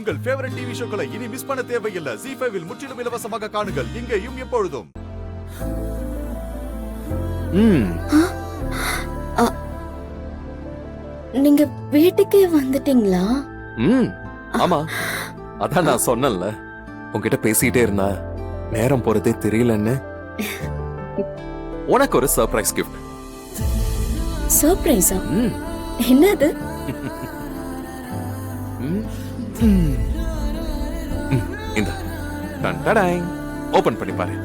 உங்கள் favourite TV ஷோக்களை இனி miss பண்ண தேவையில்லை. ZEE5 இல் முற்றிலும் இலவசமாக காணுங்கள். இங்கேயும் எப்பொழுதும். நீங்க வீட்டுக்கே வந்துட்டீங்களா? ஆமா, அதான் நான் சொன்னேன்ல, உன்கிட்ட பேசிட்டே இருந்தா நேரம் போறதே தெரியலன்னு. உனக்கு ஒரு சர்ப்ரைஸ் கிஃப்ட். சர்ப்ரைஸா? என்னது? இந்த டடடாங் ஓபன் பண்ணி பாரு.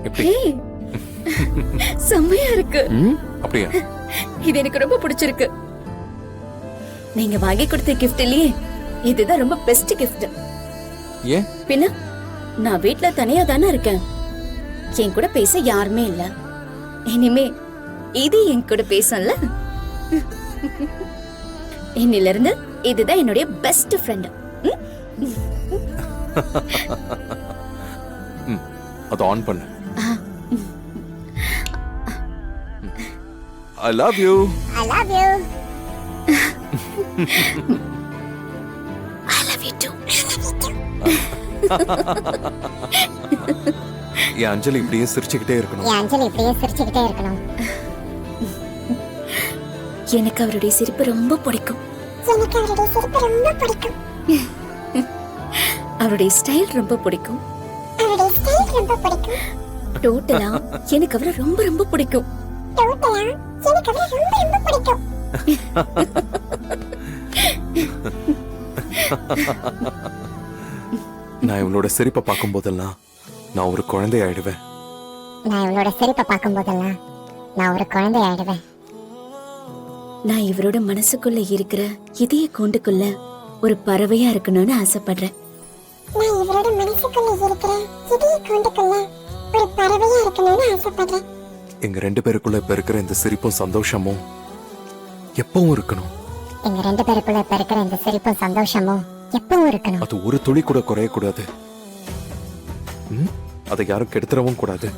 எப்படி? செம்மையா இருக்கு. அப்படியா? இது எனக்கு ரொம்ப பிடிச்சிருக்கு. நீங்க வாங்கி கொடுத்த கிஃப்ட் இல்லையே, இதுதான் ரொம்ப பெஸ்ட் கிஃப்ட். ஏன்? பின்ன நான் வீட்ல தனியா தானே இருக்கேன். என் கூட பேச யாருமே இல்ல. இனிமே இது என் கூட பேசல. இன்னில இருந்து இதுதான் என்னுடைய பெஸ்ட் ஃப்ரெண்ட். அது ஆன் பண்ணு. I love you. I love you. I love you too. என் அஞ்சலி இப்படியே சிரிச்சுக்கிட்டே இருக்கணும். எனக்கு அவருடைய சிரிப்பு ரொம்ப பிடிக்கும். அவருடைய ஸ்டைல் ரொம்ப பிடிக்கும். டோட்டலா எனக்கு அவரை ரொம்ப ரொம்ப பிடிக்கும். நான் இவளோட சிரிப்பை பார்க்கும் போதெல்லாம் நான் ஒரு குழந்தை ஆயிடுவேன். நான் இவரோட மனசுக்குள்ள இருக்கிற இதய கூண்டுக்குள்ள ஒரு பறவையா இருக்கணும்னு ஆசைப்படுறேன். எங்க ரெண்டு பேருக்குள்ள இப்ப இருக்கிற இந்த சிரிப்பும் சந்தோஷமும் எப்பவும் இருக்கணும். அது ஒரு துளி கூட குறைய கூடாது. அதை யாரும் கெடுத்துறவும் கூடாது.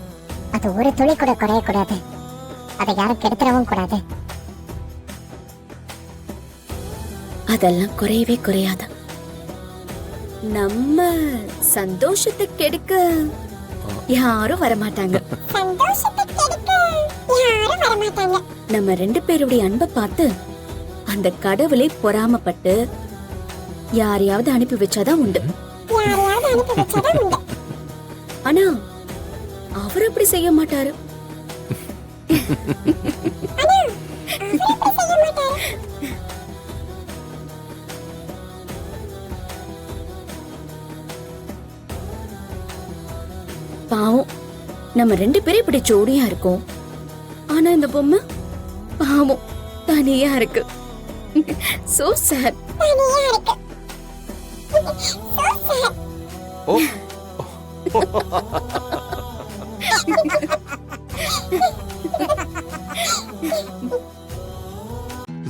அதெல்லாம் குறையவே குறையாது. நம்ம சந்தோஷத்தை கெடுக்க யாரும் வரமாட்டாங்க. நம்ம ரெண்டு பேருடைய அன்பை பார்த்து அந்த கடவுளை பொறாமப்பட்டு யாரையாவது அனுப்பி வச்சாதான் உண்டு. ஆனா அவர் அப்படி செய்ய மாட்டாரு. பாவம், நம்ம ரெண்டு பேரும் இப்படி ஜோடியா இருக்கோம். ஆனா இந்த பொம்மை பாவம் தனியா இருக்கு. So sad.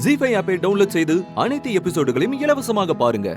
ZEE5 ஆப்பை டவுன்லோட் செய்து அனைத்து எபிசோடுகளையும் இலவசமாக பாருங்க.